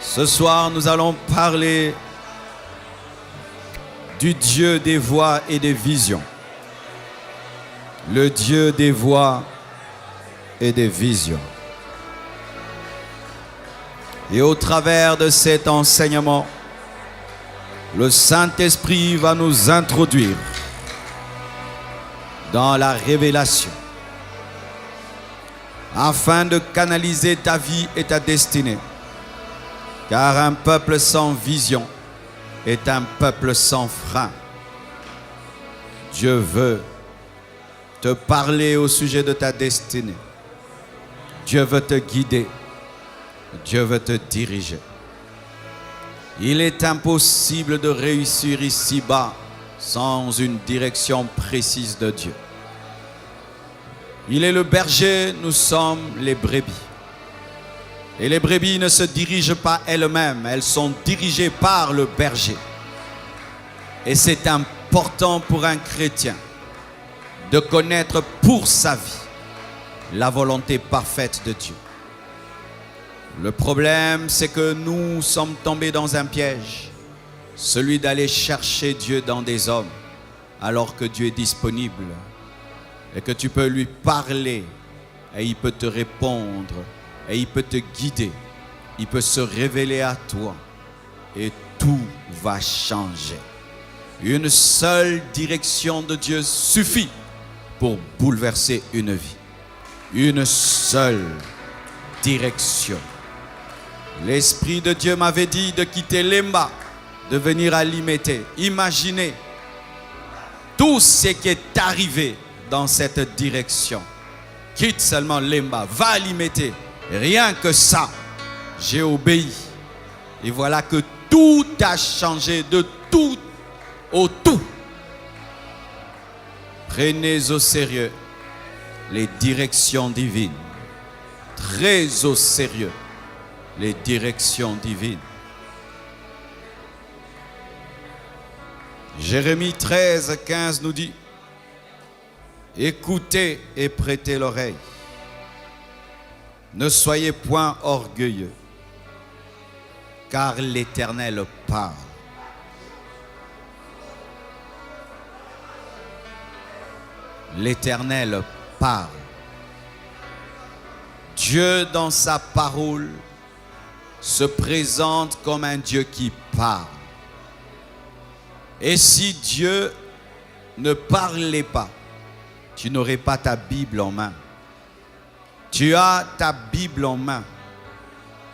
Ce soir, nous allons parler du Dieu des voix et des visions. Le Dieu des voix et des visions. Et au travers de cet enseignement, le Saint-Esprit va nous introduire dans la révélation afin de canaliser ta vie et ta destinée. Car un peuple sans vision est un peuple sans frein. Dieu veut te parler au sujet de ta destinée. Dieu veut te guider. Dieu veut te diriger. Il est impossible de réussir ici-bas sans une direction précise de Dieu. Il est le berger, nous sommes les brebis. Et les brebis ne se dirigent pas elles-mêmes, elles sont dirigées par le berger. Et c'est important pour un chrétien de connaître pour sa vie la volonté parfaite de Dieu. Le problème, c'est que nous sommes tombés dans un piège, celui d'aller chercher Dieu dans des hommes, alors que Dieu est disponible et que tu peux lui parler et il peut te répondre. Et il peut te guider, il peut se révéler à toi et tout va changer. Une seule direction de Dieu suffit pour bouleverser une vie. Une seule direction. L'Esprit de Dieu m'avait dit de quitter Lemba, de venir à Limete. Imaginez tout ce qui est arrivé dans cette direction. Quitte seulement Lemba, va à Limete. Rien que ça, j'ai obéi. Et voilà que tout a changé de tout au tout. Prenez au sérieux les directions divines. Très au sérieux les directions divines. Jérémie 13, 15 nous dit: écoutez et prêtez l'oreille. Ne soyez point orgueilleux, car l'Éternel parle. L'Éternel parle. Dieu, dans sa parole, se présente comme un Dieu qui parle. Et si Dieu ne parlait pas, tu n'aurais pas ta Bible en main. Tu as ta Bible en main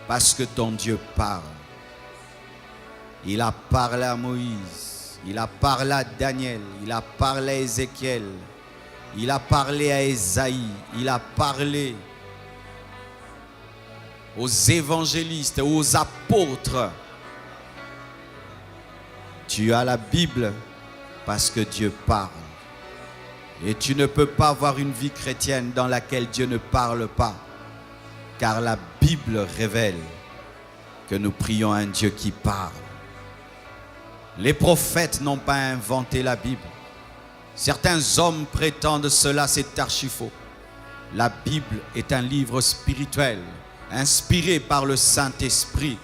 parce que ton Dieu parle. Il a parlé à Moïse, il a parlé à Daniel, il a parlé à Ézéchiel, il a parlé à Ésaïe, il a parlé aux évangélistes, aux apôtres. Tu as la Bible parce que Dieu parle. Et tu ne peux pas avoir une vie chrétienne dans laquelle Dieu ne parle pas. Car la Bible révèle que nous prions à un Dieu qui parle. Les prophètes n'ont pas inventé la Bible. Certains hommes prétendent cela, c'est archi faux. La Bible est un livre spirituel, inspiré par le Saint-Esprit.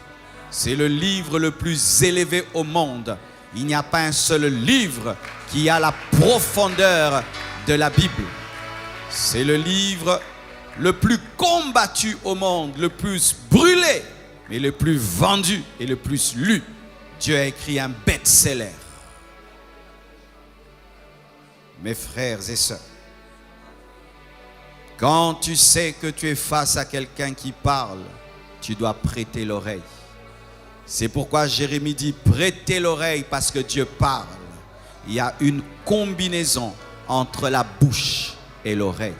C'est le livre le plus élevé au monde. Il n'y a pas un seul livre qui a la profondeur de la Bible. C'est le livre le plus combattu au monde, le plus brûlé, mais le plus vendu et le plus lu. Dieu a écrit un best-seller. Mes frères et sœurs, quand tu sais que tu es face à quelqu'un qui parle, tu dois prêter l'oreille. C'est pourquoi Jérémie dit: prêtez l'oreille parce que Dieu parle. Il y a une combinaison entre la bouche et l'oreille.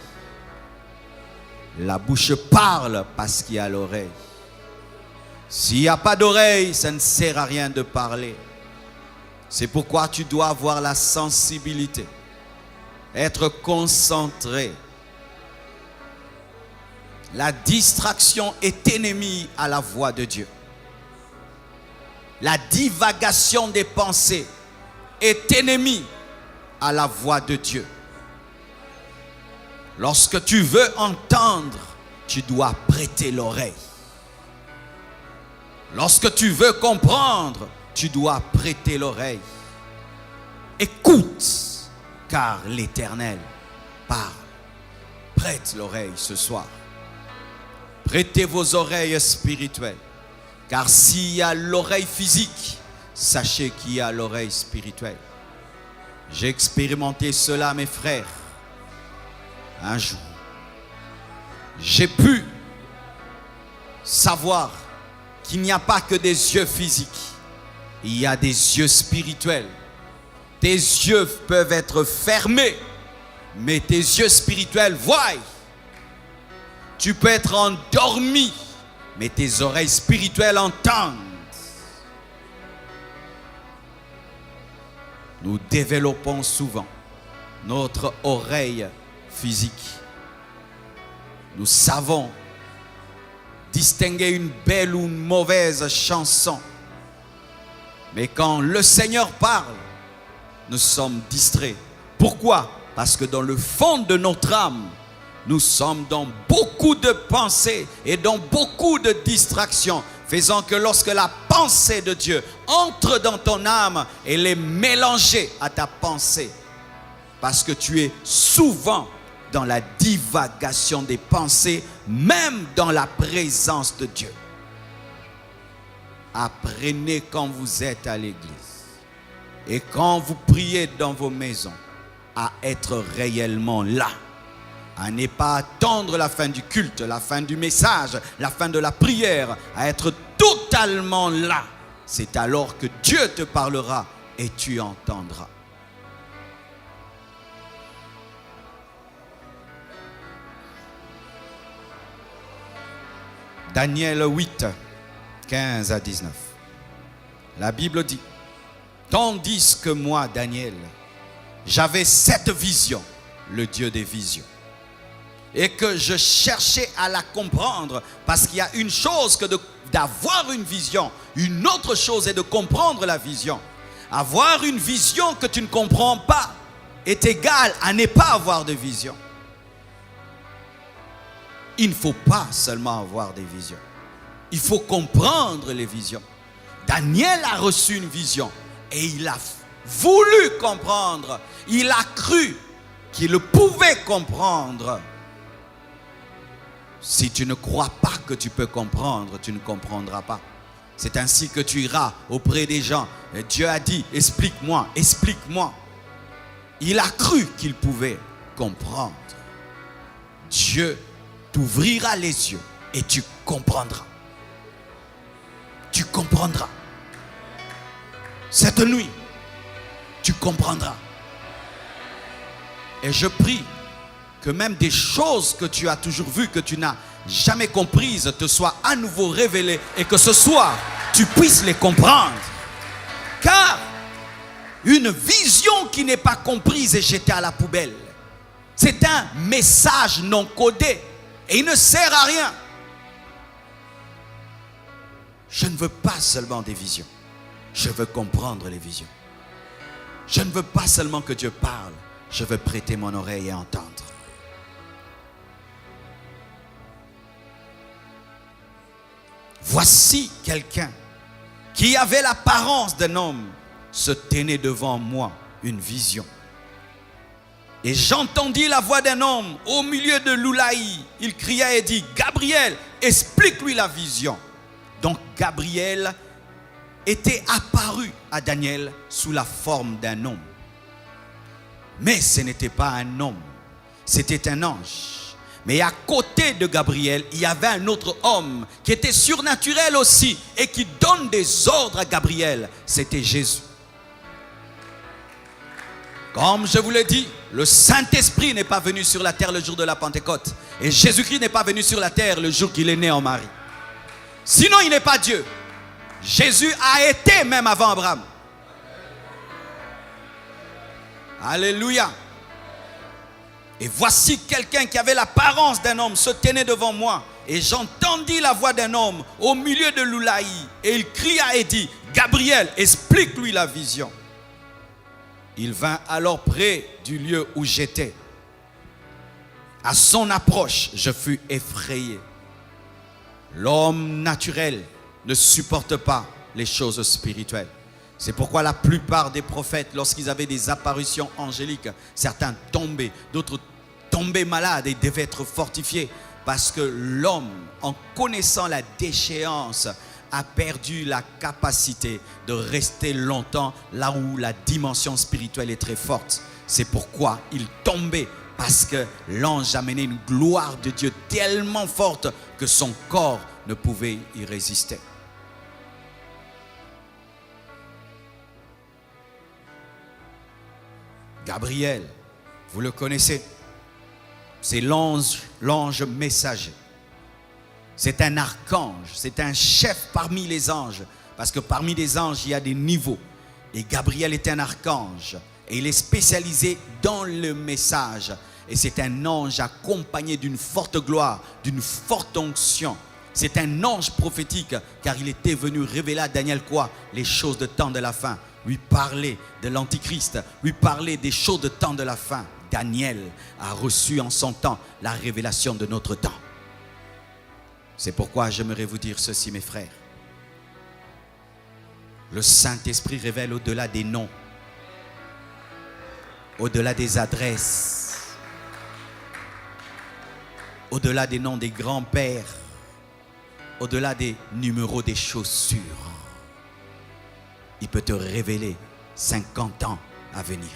La bouche parle parce qu'il y a l'oreille. S'il n'y a pas d'oreille, ça ne sert à rien de parler. C'est pourquoi tu dois avoir la sensibilité, être concentré. La distraction est ennemie à la voix de Dieu. La divagation des pensées est ennemie à la voix de Dieu. Lorsque tu veux entendre, tu dois prêter l'oreille. Lorsque tu veux comprendre, tu dois prêter l'oreille. Écoute, car l'Éternel parle. Prête l'oreille ce soir. Prêtez vos oreilles spirituelles. Car s'il y a l'oreille physique, sachez qu'il y a l'oreille spirituelle. J'ai expérimenté cela, mes frères. Un jour, j'ai pu savoir qu'il n'y a pas que des yeux physiques. Il y a des yeux spirituels. Tes yeux peuvent être fermés, mais tes yeux spirituels voient. Tu peux être endormi, mais tes oreilles spirituelles entendent. Nous développons souvent notre oreille physique. Nous savons distinguer une belle ou une mauvaise chanson. Mais quand le Seigneur parle, nous sommes distraits. Pourquoi? Parce que dans le fond de notre âme, nous sommes dans beaucoup de pensées et dans beaucoup de distractions, faisant que lorsque la pensée de Dieu entre dans ton âme, elle est mélangée à ta pensée. Parce que tu es souvent dans la divagation des pensées, même dans la présence de Dieu. Apprenez quand vous êtes à l'église et quand vous priez dans vos maisons à être réellement là. À ne pas attendre la fin du culte, la fin du message, la fin de la prière, à être totalement là. C'est alors que Dieu te parlera et tu entendras. Daniel 8, 15 à 19. La Bible dit: tandis que moi, Daniel, j'avais cette vision, le Dieu des visions, et que je cherchais à la comprendre, parce qu'il y a une chose que d'avoir une vision, une autre chose est de comprendre la vision. Avoir une vision que tu ne comprends pas est égal à ne pas avoir de vision. Il ne faut pas seulement avoir des visions, il faut comprendre les visions. Daniel a reçu une vision et il a voulu comprendre, il a cru qu'il pouvait comprendre. Si tu ne crois pas que tu peux comprendre, tu ne comprendras pas. C'est ainsi que tu iras auprès des gens. Et Dieu a dit: explique-moi, explique-moi. Il a cru qu'il pouvait comprendre. Dieu t'ouvrira les yeux et tu comprendras. Tu comprendras. Cette nuit, tu comprendras. Et je prie que même des choses que tu as toujours vues, que tu n'as jamais comprises, te soient à nouveau révélées et que ce soir, tu puisses les comprendre. Car une vision qui n'est pas comprise est jetée à la poubelle. C'est un message non codé et il ne sert à rien. Je ne veux pas seulement des visions, je veux comprendre les visions. Je ne veux pas seulement que Dieu parle, je veux prêter mon oreille et entendre. Voici quelqu'un qui avait l'apparence d'un homme se tenait devant moi, une vision. Et j'entendis la voix d'un homme au milieu de l'Oulaï. Il cria et dit: Gabriel, explique-lui la vision. Donc Gabriel était apparu à Daniel sous la forme d'un homme. Mais ce n'était pas un homme, c'était un ange. Mais à côté de Gabriel, il y avait un autre homme qui était surnaturel aussi et qui donne des ordres à Gabriel. C'était Jésus. Comme je vous l'ai dit, le Saint-Esprit n'est pas venu sur la terre le jour de la Pentecôte. Et Jésus-Christ n'est pas venu sur la terre le jour qu'il est né en Marie. Sinon, il n'est pas Dieu. Jésus a été même avant Abraham. Alléluia. Et voici quelqu'un qui avait l'apparence d'un homme se tenait devant moi. Et j'entendis la voix d'un homme au milieu de l'Oulaï. Et il cria et dit: Gabriel, explique-lui la vision. Il vint alors près du lieu où j'étais. À son approche, je fus effrayé. L'homme naturel ne supportent pas les choses spirituelles. C'est pourquoi la plupart des prophètes, lorsqu'ils avaient des apparitions angéliques, certains tombaient, d'autres tombaient malades et devaient être fortifiés. Parce que l'homme, en connaissant la déchéance, a perdu la capacité de rester longtemps là où la dimension spirituelle est très forte. C'est pourquoi il tombait, parce que l'ange amenait une gloire de Dieu tellement forte que son corps ne pouvait y résister. Gabriel, vous le connaissez, c'est l'ange messager. C'est un archange, c'est un chef parmi les anges. Parce que parmi les anges, il y a des niveaux. Et Gabriel est un archange. Et il est spécialisé dans le message. Et c'est un ange accompagné d'une forte gloire, d'une forte onction. C'est un ange prophétique, car il était venu révéler à Daniel quoi? Les choses de temps de la fin. Lui parler de l'Antichrist, lui parler des choses de temps de la fin. Daniel a reçu en son temps la révélation de notre temps. C'est pourquoi j'aimerais vous dire ceci, mes frères. Le Saint-Esprit révèle au-delà des noms, au-delà des adresses, au-delà des noms des grands-pères, au-delà des numéros des chaussures. Il peut te révéler 50 ans à venir.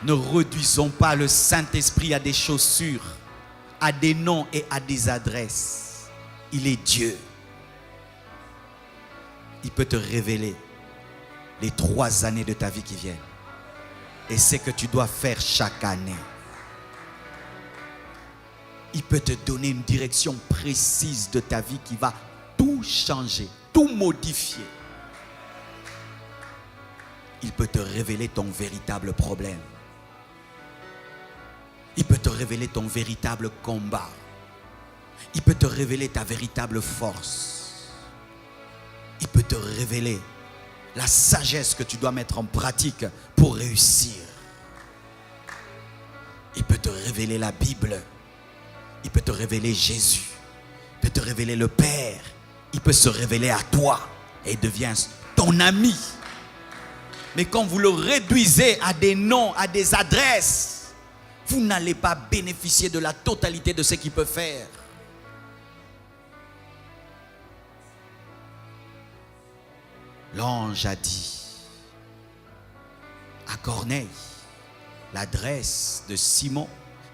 Ne réduisons pas le Saint-Esprit à des chaussures, à des noms et à des adresses. Il est Dieu. Il peut te révéler les 3 années de ta vie qui viennent et ce que tu dois faire chaque année. Il peut te donner une direction précise de ta vie qui va tout changer, tout modifier. Il peut te révéler ton véritable problème. Il peut te révéler ton véritable combat. Il peut te révéler ta véritable force. Il peut te révéler la sagesse que tu dois mettre en pratique pour réussir. Il peut te révéler la Bible. Il peut te révéler Jésus. Il peut te révéler le Père. Il peut se révéler à toi et devient ton ami. Mais quand vous le réduisez à des noms, à des adresses, vous n'allez pas bénéficier de la totalité de ce qu'il peut faire. L'ange a dit à Corneille l'adresse de Simon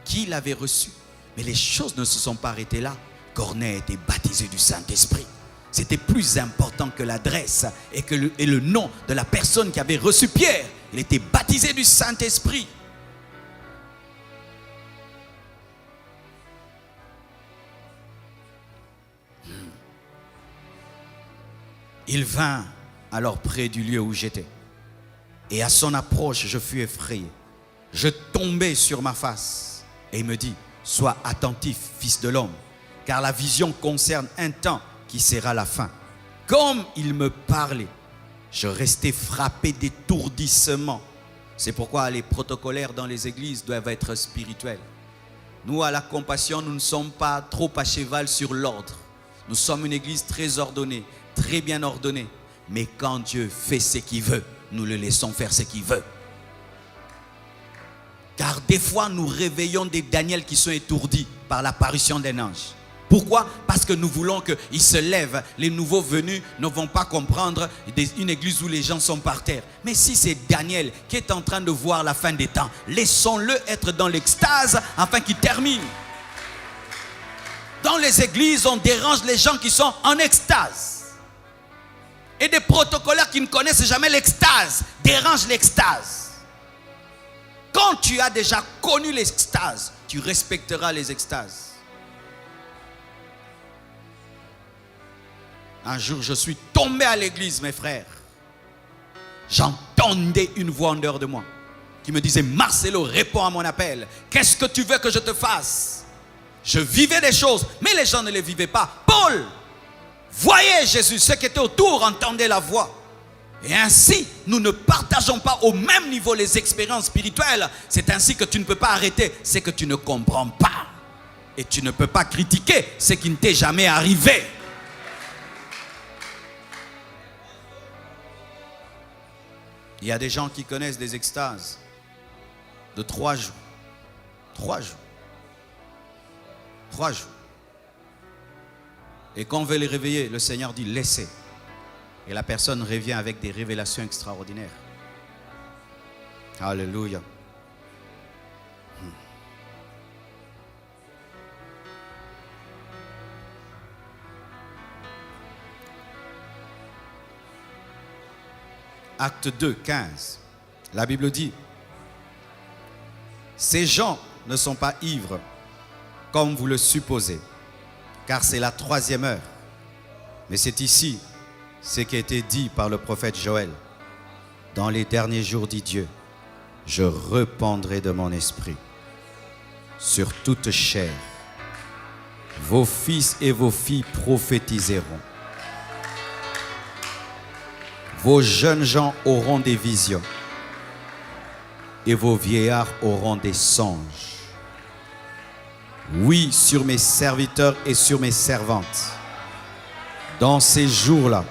qui l'avait reçue. Mais les choses ne se sont pas arrêtées là. Corneille était baptisé du Saint-Esprit. C'était plus important que l'adresse et le nom de la personne qui avait reçu Pierre. Il était baptisé du Saint-Esprit. Il vint alors près du lieu où j'étais. Et à son approche, je fus effrayé. Je tombai sur ma face. Et il me dit, sois attentif, fils de l'homme, car la vision concerne un temps qui sera la fin. Comme il me parlait, je restais frappé d'étourdissement. C'est pourquoi les protocolaires dans les églises doivent être spirituels. Nous, à la Compassion, nous ne sommes pas trop à cheval sur l'ordre. Nous sommes une église très ordonnée, très bien ordonnée. Mais quand Dieu fait ce qu'il veut, nous le laissons faire ce qu'il veut. Car des fois, nous réveillons des Daniel qui sont étourdis par l'apparition d'un ange. Pourquoi? Parce que nous voulons qu'ils se lèvent. Les nouveaux venus ne vont pas comprendre une église où les gens sont par terre. Mais si c'est Daniel qui est en train de voir la fin des temps, laissons-le être dans l'extase afin qu'il termine. Dans les églises, on dérange les gens qui sont en extase. Et des protocolaires qui ne connaissent jamais l'extase dérangent l'extase. Quand tu as déjà connu l'extase, tu respecteras les extases. Un jour, je suis tombé à l'église, mes frères. J'entendais une voix en dehors de moi qui me disait, Marcelo, réponds à mon appel. Qu'est-ce que tu veux que je te fasse? Je vivais des choses, mais les gens ne les vivaient pas. Paul voyait Jésus, ceux qui étaient autour entendaient la voix. Et ainsi, nous ne partageons pas au même niveau les expériences spirituelles. C'est ainsi que tu ne peux pas arrêter ce que tu ne comprends pas. Et tu ne peux pas critiquer ce qui ne t'est jamais arrivé. Il y a des gens qui connaissent des extases de 3 jours. 3 jours. 3 jours. Et quand on veut les réveiller, le Seigneur dit laissez. Et la personne revient avec des révélations extraordinaires. Alléluia. Acte 2, 15. La Bible dit, ces gens ne sont pas ivres comme vous le supposez, car c'est la 3e heure. Mais c'est ici ce qui a été dit par le prophète Joël. Dans les derniers jours, dit Dieu, je répandrai de mon esprit sur toute chair. Vos fils et vos filles prophétiseront. Vos jeunes gens auront des visions et vos vieillards auront des songes. Oui, sur mes serviteurs et sur mes servantes, dans ces jours-là,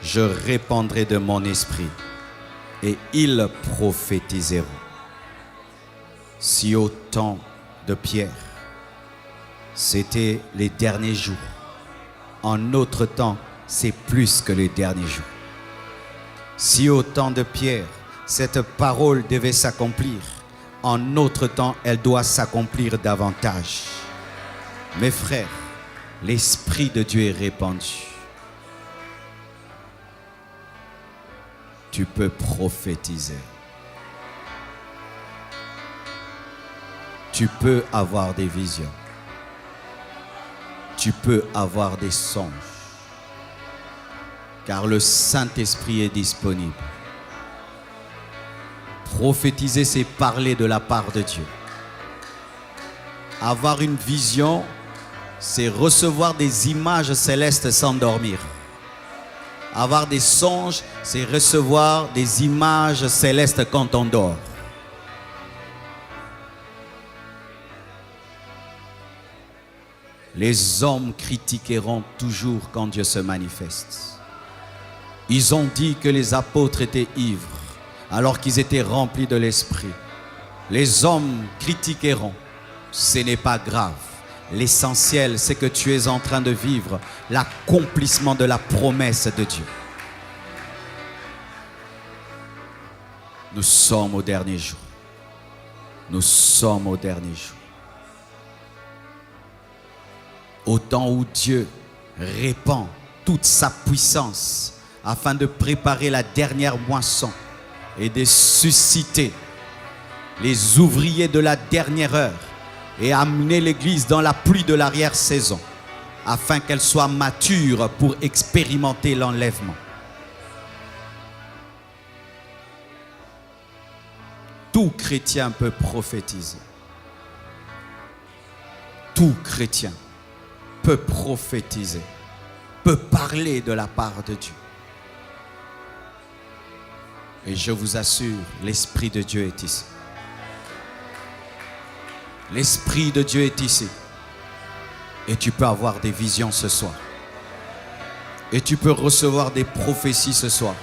je répandrai de mon esprit et ils prophétiseront. Si au temps de Pierre, c'était les derniers jours, en notre temps, c'est plus que les derniers jours. Si au temps de Pierre, cette parole devait s'accomplir, en notre temps, elle doit s'accomplir davantage. Mes frères, l'Esprit de Dieu est répandu. Tu peux prophétiser. Tu peux avoir des visions. Tu peux avoir des songes. Car le Saint-Esprit est disponible. Prophétiser, c'est parler de la part de Dieu. Avoir une vision, c'est recevoir des images célestes sans dormir. Avoir des songes, c'est recevoir des images célestes quand on dort. Les hommes critiqueront toujours quand Dieu se manifeste. Ils ont dit que les apôtres étaient ivres alors qu'ils étaient remplis de l'Esprit. Les hommes critiqueront. Ce n'est pas grave. L'essentiel, c'est que tu es en train de vivre l'accomplissement de la promesse de Dieu. Nous sommes au dernier jour. Nous sommes au dernier jour. Au temps où Dieu répand toute sa puissance afin de préparer la dernière moisson et de susciter les ouvriers de la dernière heure et amener l'Église dans la pluie de l'arrière-saison afin qu'elle soit mature pour expérimenter l'enlèvement. Tout chrétien peut prophétiser. Tout chrétien peut prophétiser, peut parler de la part de Dieu. Et je vous assure, l'Esprit de Dieu est ici. L'Esprit de Dieu est ici. Et tu peux avoir des visions ce soir. Et tu peux recevoir des prophéties ce soir.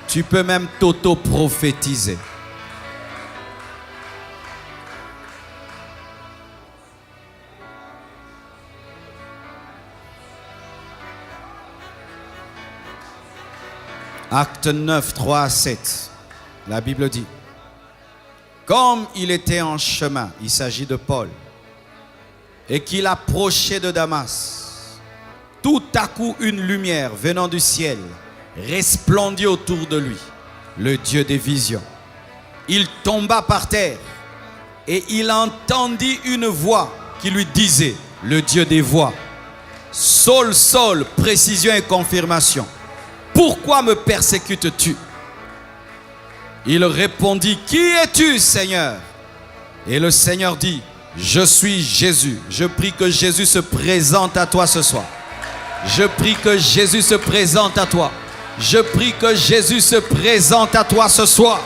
Tu peux même t'auto-prophétiser. Acte 9, 3 à 7. La Bible dit, comme il était en chemin, il s'agit de Paul, et qu'il approchait de Damas, tout à coup une lumière venant du ciel resplendit autour de lui, le Dieu des visions. Il tomba par terre et il entendit une voix qui lui disait, le Dieu des voix, Saul, Saul, précision et confirmation. Pourquoi me persécutes-tu? Il répondit, qui es-tu, Seigneur? Et le Seigneur dit, je suis Jésus. Je prie que Jésus se présente à toi ce soir. Je prie que Jésus se présente à toi. Je prie que Jésus se présente à toi ce soir.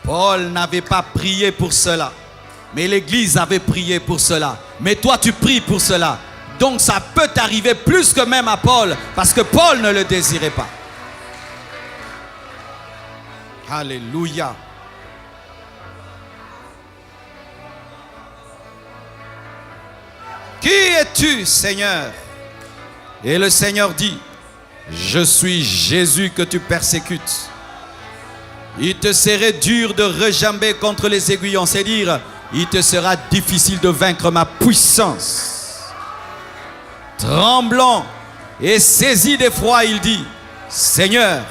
Paul n'avait pas prié pour cela, mais l'Église avait prié pour cela. Mais toi, tu pries pour cela. Donc ça peut t'arriver plus que même à Paul, parce que Paul ne le désirait pas. Alléluia. Qui es-tu, Seigneur? Et le Seigneur dit, je suis Jésus que tu persécutes. Il te serait dur de rejamber contre les aiguillons, c'est dire, il te sera difficile de vaincre ma puissance. Tremblant et saisi d'effroi, il dit, Seigneur,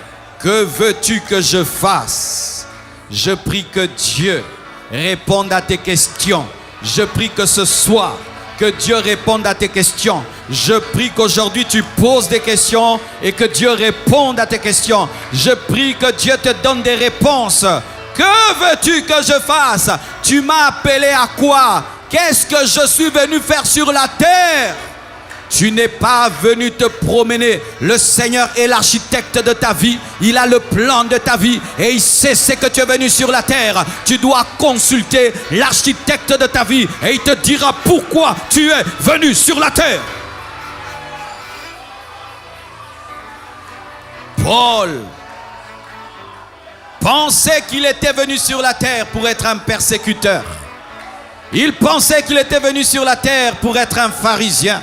que veux-tu que je fasse? Je prie que Dieu réponde à tes questions. Je prie que ce soir, que Dieu réponde à tes questions. Je prie qu'aujourd'hui tu poses des questions et que Dieu réponde à tes questions. Je prie que Dieu te donne des réponses. Que veux-tu que je fasse? Tu m'as appelé à quoi? Qu'est-ce que je suis venu faire sur la terre? Tu n'es pas venu te promener. Le Seigneur est l'architecte de ta vie. Il a le plan de ta vie et il sait ce que tu es venu sur la terre. Tu dois consulter l'architecte de ta vie et il te dira pourquoi tu es venu sur la terre. Paul pensait qu'il était venu sur la terre pour être un persécuteur. Il pensait qu'il était venu sur la terre pour être un pharisien.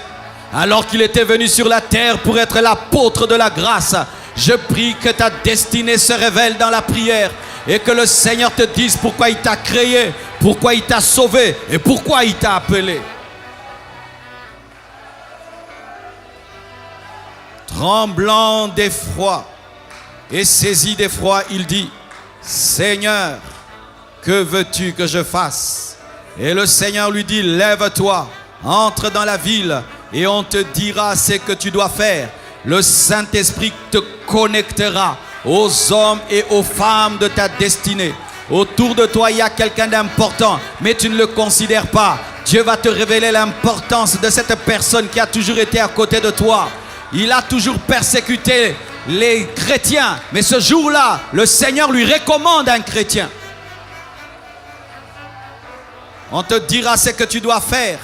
Alors qu'il était venu sur la terre pour être l'apôtre de la grâce. Je prie que ta destinée se révèle dans la prière et que le Seigneur te dise pourquoi il t'a créé, pourquoi il t'a sauvé et pourquoi il t'a appelé. Tremblant d'effroi et saisi d'effroi, il dit, Seigneur, que veux-tu que je fasse? Et le Seigneur lui dit, lève-toi, entre dans la ville et on te dira ce que tu dois faire. Le Saint-Esprit te connectera aux hommes et aux femmes de ta destinée. Autour de toi, il y a quelqu'un d'important, mais tu ne le considères pas. Dieu va te révéler l'importance de cette personne qui a toujours été à côté de toi. Il a toujours persécuté les chrétiens, mais ce jour-là, le Seigneur lui recommande un chrétien. On te dira ce que tu dois faire.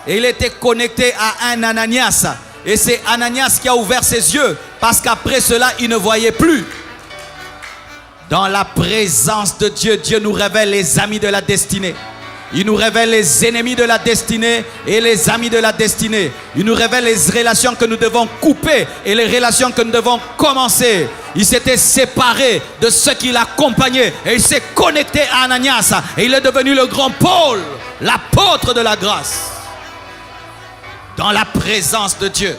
Et il était connecté à un Ananias. Et c'est Ananias qui a ouvert ses yeux. Parce qu'après cela, il ne voyait plus. Dans la présence de Dieu, Dieu nous révèle les amis de la destinée. Il nous révèle les ennemis de la destinée et les amis de la destinée. Il nous révèle les relations que nous devons couper et les relations que nous devons commencer. Il s'était séparé de ceux qui l'accompagnaient et il s'est connecté à Ananias. Et il est devenu le grand Paul, l'apôtre de la grâce. Dans la présence de Dieu,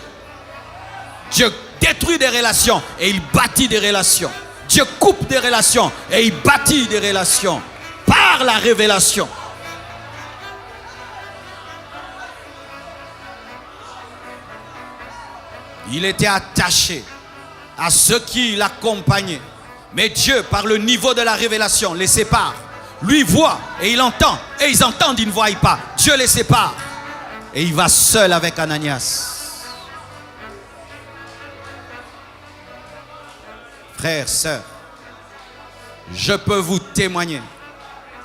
Dieu détruit des relations et il bâtit des relations. Dieu coupe des relations et il bâtit des relations par la révélation. Il était attaché à ceux qui l'accompagnaient. Mais Dieu, par le niveau de la révélation, les sépare. Lui voit et il entend. Et ils entendent, ils ne voient pas. Dieu les sépare. Et il va seul avec Ananias. Frères, sœurs, je peux vous témoigner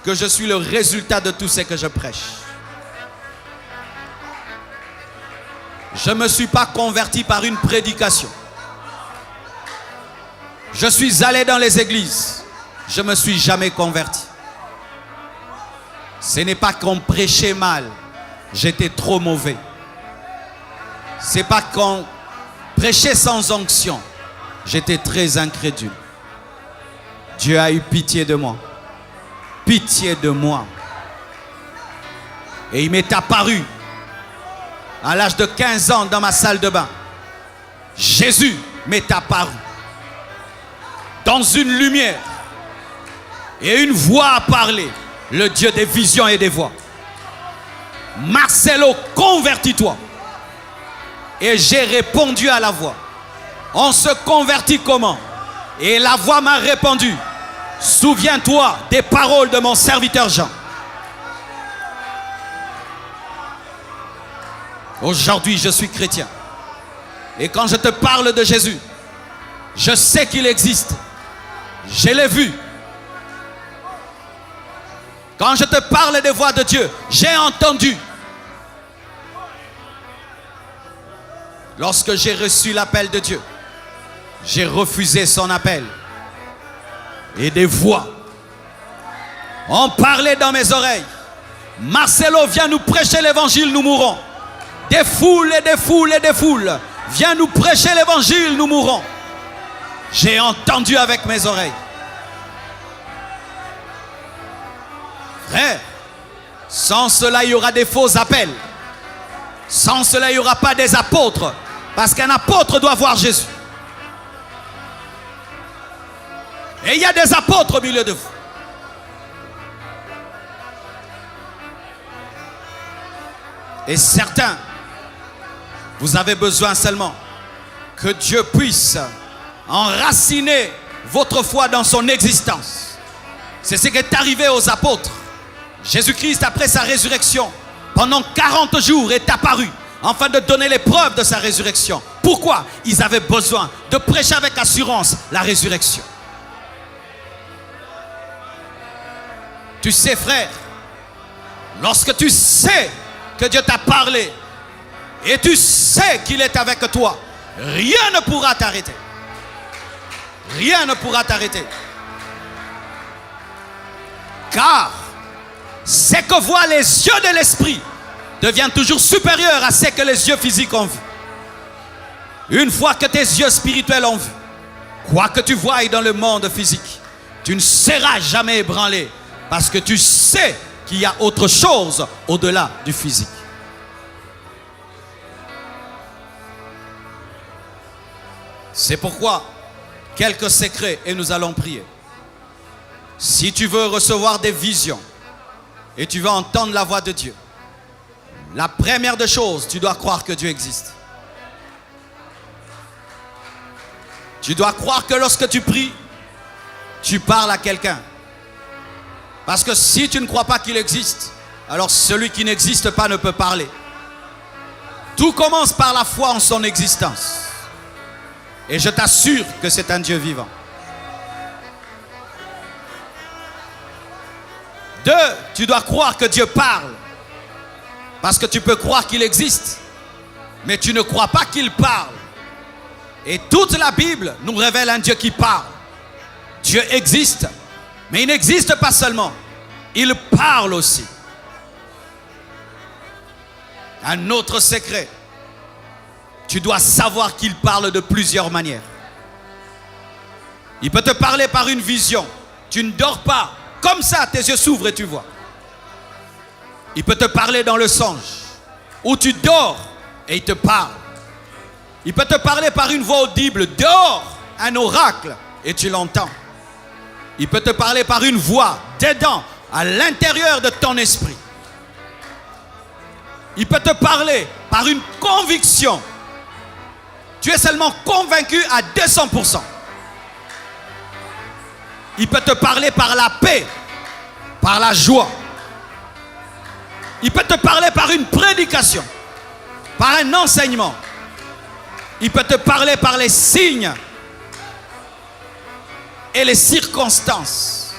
que je suis le résultat de tout ce que je prêche. Je ne me suis pas converti par une prédication. Je suis allé dans les églises. Je ne me suis jamais converti. Ce n'est pas qu'on prêchait mal. J'étais trop mauvais. Ce n'est pas qu'on prêchait sans onction. J'étais très incrédule. Dieu a eu pitié de moi. Pitié de moi. Et il m'est apparu à l'âge de 15 ans dans ma salle de bain. Jésus m'est apparu dans une lumière et une voix a parlé. Le Dieu des visions et des voix. Marcelo, convertis-toi. Et j'ai répondu à la voix. On se convertit comment? Et la voix m'a répondu. Souviens-toi des paroles de mon serviteur Jean. Aujourd'hui, je suis chrétien. Et quand je te parle de Jésus, je sais qu'il existe. Je l'ai vu. Quand je te parle des voix de Dieu, j'ai entendu. Lorsque j'ai reçu l'appel de Dieu, j'ai refusé son appel. Et des voix ont parlé dans mes oreilles. Marcelo, viens nous prêcher l'évangile, nous mourrons. Des foules et des foules et des foules. Viens nous prêcher l'évangile, nous mourrons. J'ai entendu avec mes oreilles. Frère, sans cela, il y aura des faux appels. Sans cela, il n'y aura pas des apôtres. Parce qu'un apôtre doit voir Jésus. Et il y a des apôtres au milieu de vous. Et certains, vous avez besoin seulement que Dieu puisse enraciner votre foi dans son existence. C'est ce qui est arrivé aux apôtres. Jésus-Christ, après sa résurrection, pendant 40 jours est apparu afin de donner les preuves de sa résurrection. Pourquoi? Ils avaient besoin de prêcher avec assurance la résurrection. Tu sais, frère, lorsque tu sais que Dieu t'a parlé et tu sais qu'il est avec toi, rien ne pourra t'arrêter. Rien ne pourra t'arrêter. Car ce que voient les yeux de l'esprit devient toujours supérieur à ce que les yeux physiques ont vu. Une fois que tes yeux spirituels ont vu, quoi que tu voies dans le monde physique, tu ne seras jamais ébranlé parce que tu sais qu'il y a autre chose au-delà du physique. C'est pourquoi quelques secrets et nous allons prier. Si tu veux recevoir des visions et tu veux entendre la voix de Dieu, la première des choses, tu dois croire que Dieu existe. Tu dois croire que lorsque tu pries, tu parles à quelqu'un. Parce que si tu ne crois pas qu'il existe, alors celui qui n'existe pas ne peut parler. Tout commence par la foi en son existence. Et je t'assure que c'est un Dieu vivant. 2, tu dois croire que Dieu parle. Parce que tu peux croire qu'il existe, mais tu ne crois pas qu'il parle. Et toute la Bible nous révèle un Dieu qui parle. Dieu existe, mais il n'existe pas seulement, il parle aussi. Un autre secret, tu dois savoir qu'il parle de plusieurs manières. Il peut te parler par une vision. Tu ne dors pas. Comme ça, tes yeux s'ouvrent et tu vois. Il peut te parler dans le songe, où tu dors et il te parle. Il peut te parler par une voix audible, dehors, un oracle, et tu l'entends. Il peut te parler par une voix, dedans, à l'intérieur de ton esprit. Il peut te parler par une conviction. Tu es seulement convaincu à 200%. Il peut te parler par la paix, par la joie. Il peut te parler par une prédication, par un enseignement. Il peut te parler par les signes et les circonstances.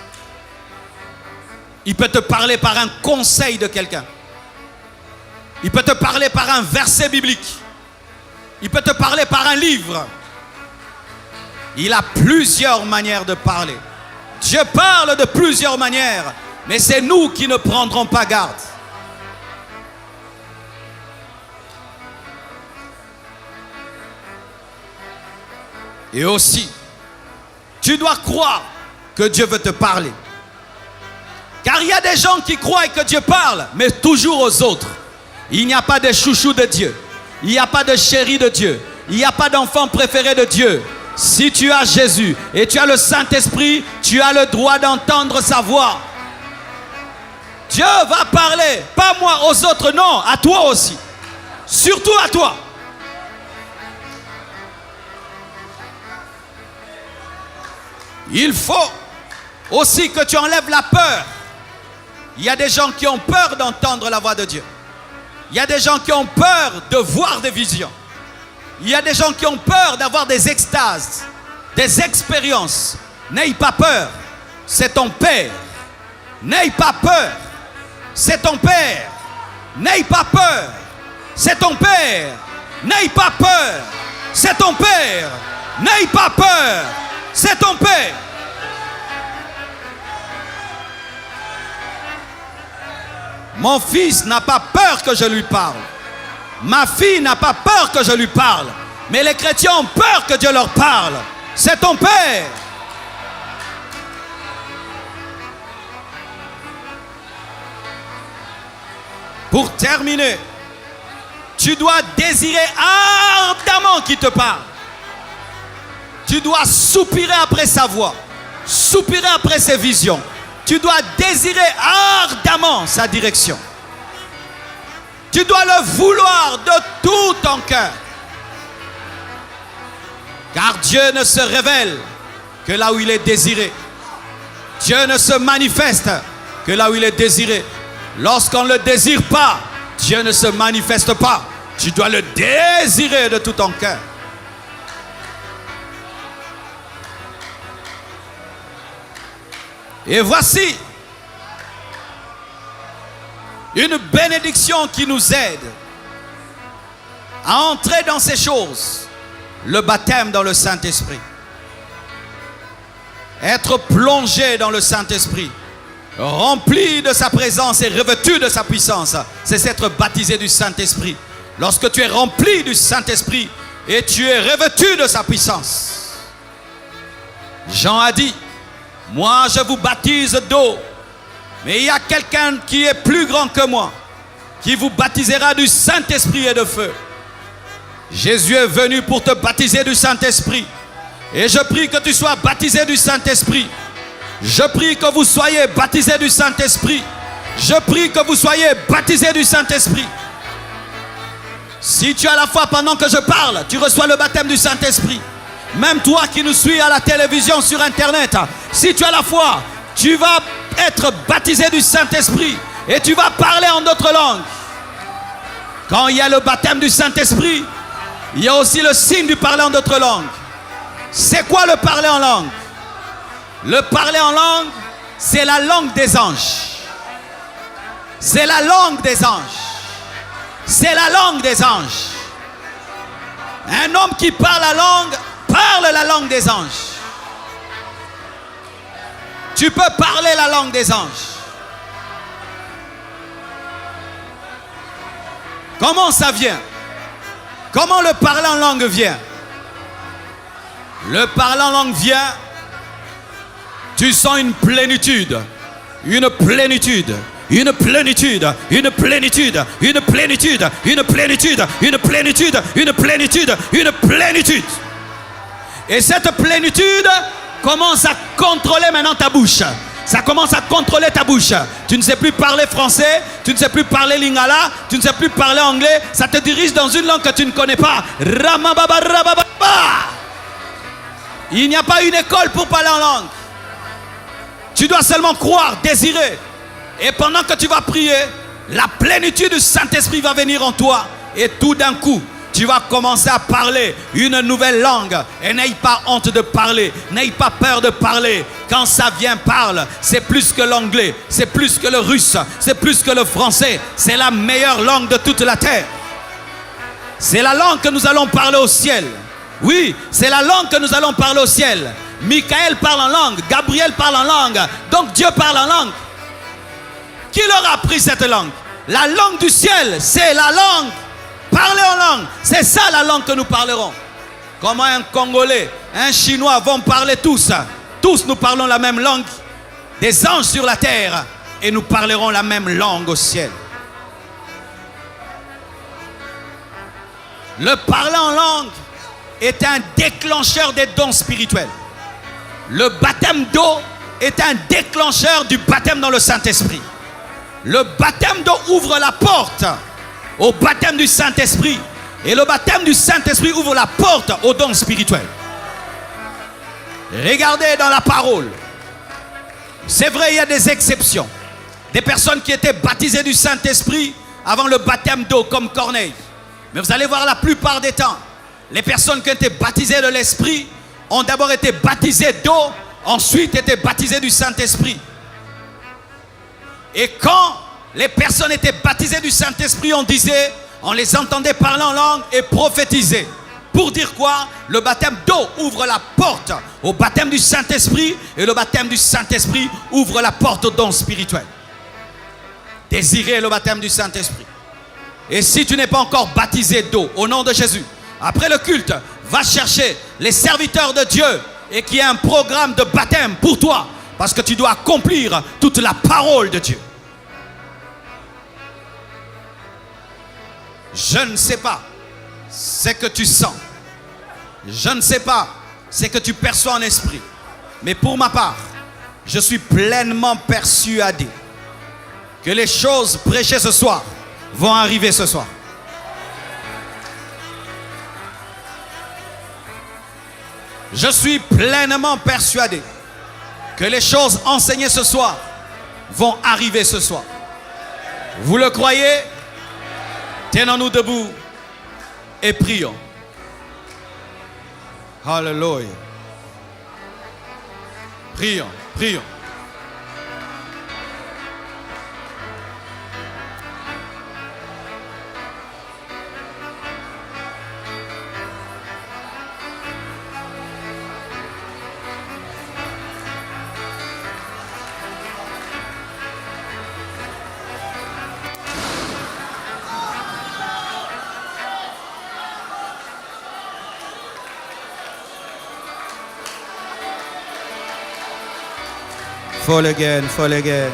Il peut te parler par un conseil de quelqu'un. Il peut te parler par un verset biblique. Il peut te parler par un livre. Il a plusieurs manières de parler. Dieu parle de plusieurs manières, mais c'est nous qui ne prendrons pas garde. Et aussi, tu dois croire que Dieu veut te parler. Car il y a des gens qui croient que Dieu parle, mais toujours aux autres. Il n'y a pas de chouchou de Dieu. Il n'y a pas de chéri de Dieu. Il n'y a pas d'enfant préféré de Dieu. Si tu as Jésus et tu as le Saint-Esprit, tu as le droit d'entendre sa voix. Dieu va parler, pas moi aux autres, non, à toi aussi. Surtout à toi. Il faut aussi que tu enlèves la peur. Il y a des gens qui ont peur d'entendre la voix de Dieu. Il y a des gens qui ont peur de voir des visions. Il y a des gens qui ont peur d'avoir des extases, des expériences. N'aie pas peur, c'est ton Père. N'aie pas peur, c'est ton Père. N'aie pas peur, c'est ton Père. N'aie pas peur. C'est ton Père. N'aie pas peur. C'est ton Père. Mon fils n'a pas peur que je lui parle. Ma fille n'a pas peur que je lui parle. Mais les chrétiens ont peur que Dieu leur parle. C'est ton Père. Pour terminer, tu dois désirer ardemment qu'il te parle. Tu dois soupirer après sa voix, soupirer après ses visions. Tu dois désirer ardemment sa direction. Tu dois le vouloir de tout ton cœur. Car Dieu ne se révèle que là où il est désiré. Dieu ne se manifeste que là où il est désiré. Lorsqu'on ne le désire pas, Dieu ne se manifeste pas. Tu dois le désirer de tout ton cœur. Et voici une bénédiction qui nous aide à entrer dans ces choses. Le baptême dans le Saint-Esprit. Être plongé dans le Saint-Esprit. Rempli de sa présence et revêtu de sa puissance. C'est s'être baptisé du Saint-Esprit. Lorsque tu es rempli du Saint-Esprit et tu es revêtu de sa puissance. Jean a dit, moi je vous baptise d'eau, mais il y a quelqu'un qui est plus grand que moi, qui vous baptisera du Saint-Esprit et de feu. Jésus est venu pour te baptiser du Saint-Esprit. Et je prie que tu sois baptisé du Saint-Esprit. Je prie que vous soyez baptisés du Saint-Esprit. Je prie que vous soyez baptisés du Saint-Esprit. Si tu as la foi pendant que je parle, tu reçois le baptême du Saint-Esprit. Même toi qui nous suis à la télévision, sur Internet, si tu as la foi, tu vas être baptisé du Saint-Esprit et tu vas parler en d'autres langues. Quand il y a le baptême du Saint-Esprit, il y a aussi le signe du parler en d'autres langues. C'est quoi le parler en langue? Le parler en langue, c'est la langue des anges. C'est la langue des anges. C'est la langue des anges. Un homme qui parle la langue des anges. Tu peux parler la langue des anges. Comment ça vient? Comment le parler en langue vient? Le parler en langue vient, tu sens une plénitude, une plénitude, une plénitude, une plénitude, une plénitude, une plénitude, une plénitude, une plénitude, une plénitude. Et cette plénitude commence à contrôler maintenant ta bouche. Ça commence à contrôler ta bouche. Tu ne sais plus parler français, tu ne sais plus parler lingala, tu ne sais plus parler anglais. Ça te dirige dans une langue que tu ne connais pas. Il n'y a pas une école pour parler en langue. Tu dois seulement croire, désirer. Et pendant que tu vas prier, la plénitude du Saint-Esprit va venir en toi. Et tout d'un coup, tu vas commencer à parler une nouvelle langue. Et n'aie pas honte de parler. N'aie pas peur de parler. Quand ça vient, parle. C'est plus que l'anglais. C'est plus que le russe. C'est plus que le français. C'est la meilleure langue de toute la terre. C'est la langue que nous allons parler au ciel. Oui, c'est la langue que nous allons parler au ciel. Michael parle en langue. Gabriel parle en langue. Donc Dieu parle en langue. Qui leur a appris cette langue? La langue du ciel, c'est la langue. Parler en langue, c'est ça la langue que nous parlerons. Comment un Congolais, un Chinois vont parler tous. Tous nous parlons la même langue des anges sur la terre et nous parlerons la même langue au ciel. Le parler en langue est un déclencheur des dons spirituels. Le baptême d'eau est un déclencheur du baptême dans le Saint-Esprit. Le baptême d'eau ouvre la porte au baptême du Saint-Esprit. Et le baptême du Saint-Esprit ouvre la porte aux dons spirituels. Regardez dans la parole. C'est vrai, il y a des exceptions. Des personnes qui étaient baptisées du Saint-Esprit avant le baptême d'eau, comme Corneille. Mais vous allez voir, la plupart des temps, les personnes qui ont été baptisées de l'Esprit ont d'abord été baptisées d'eau, ensuite été baptisées du Saint-Esprit. Et quand les personnes étaient baptisées du Saint-Esprit, on disait, on les entendait parler en langue et prophétiser. Pour dire quoi? Le baptême d'eau ouvre la porte au baptême du Saint-Esprit et le baptême du Saint-Esprit ouvre la porte aux dons spirituels. Désirez le baptême du Saint-Esprit. Et si tu n'es pas encore baptisé d'eau, au nom de Jésus, après le culte, va chercher les serviteurs de Dieu et qu'il y ait un programme de baptême pour toi parce que tu dois accomplir toute la parole de Dieu. Je ne sais pas ce que tu sens. Je ne sais pas ce que tu perçois en esprit. Mais pour ma part, je suis pleinement persuadé que les choses prêchées ce soir vont arriver ce soir. Je suis pleinement persuadé que les choses enseignées ce soir vont arriver ce soir. Vous le croyez? Tenons-nous debout et prions. Alléluia. Prions, prions. Fall again, fall again.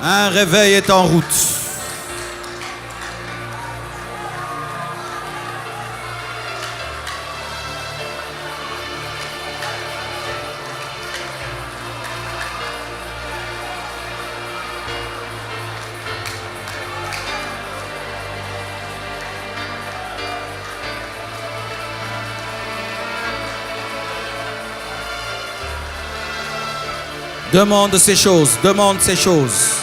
Un réveil est en route. Demande ces choses, demande ces choses.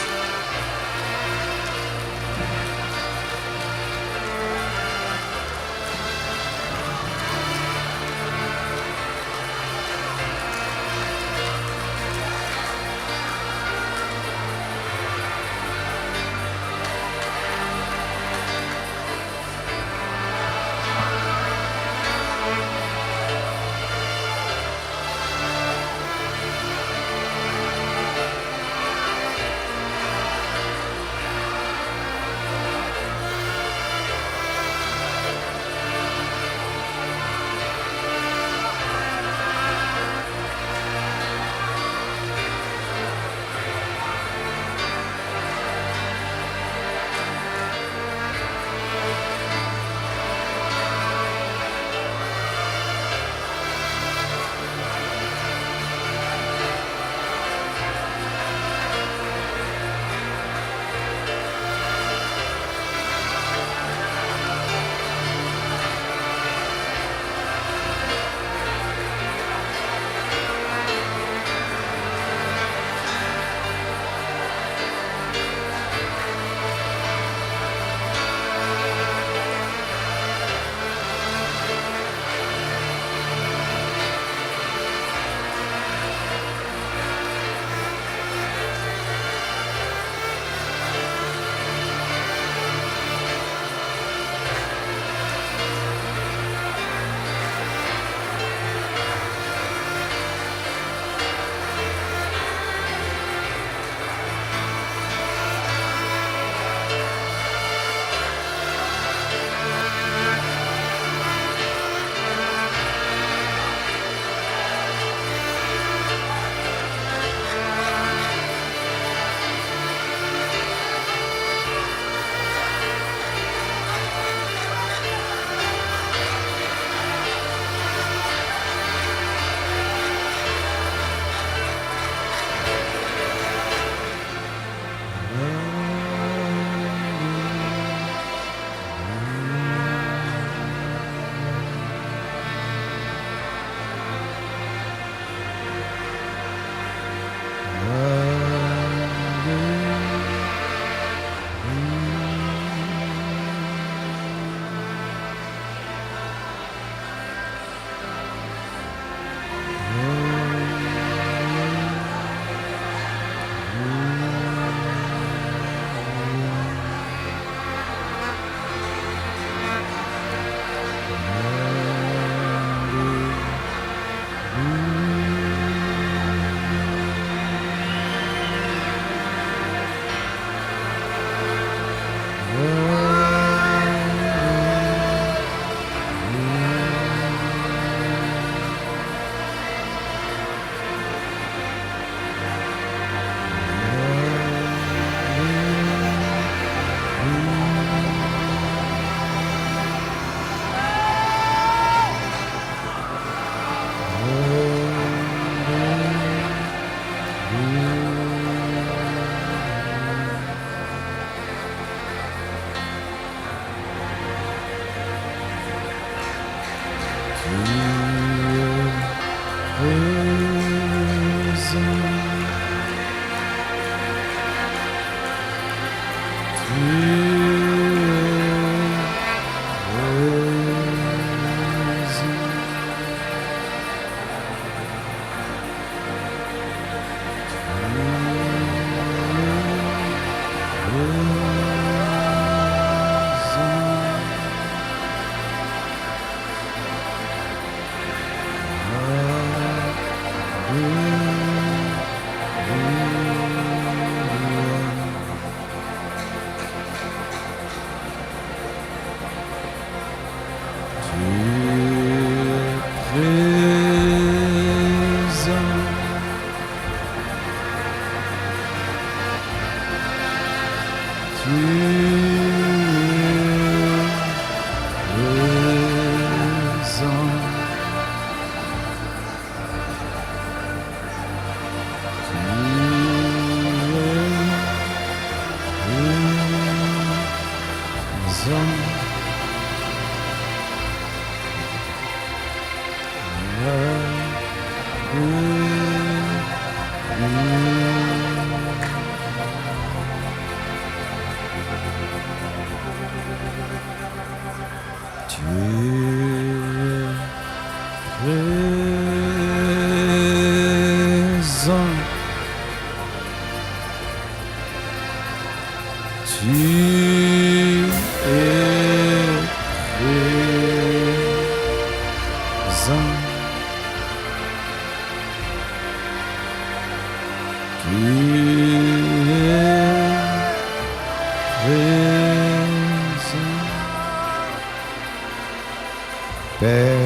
Père,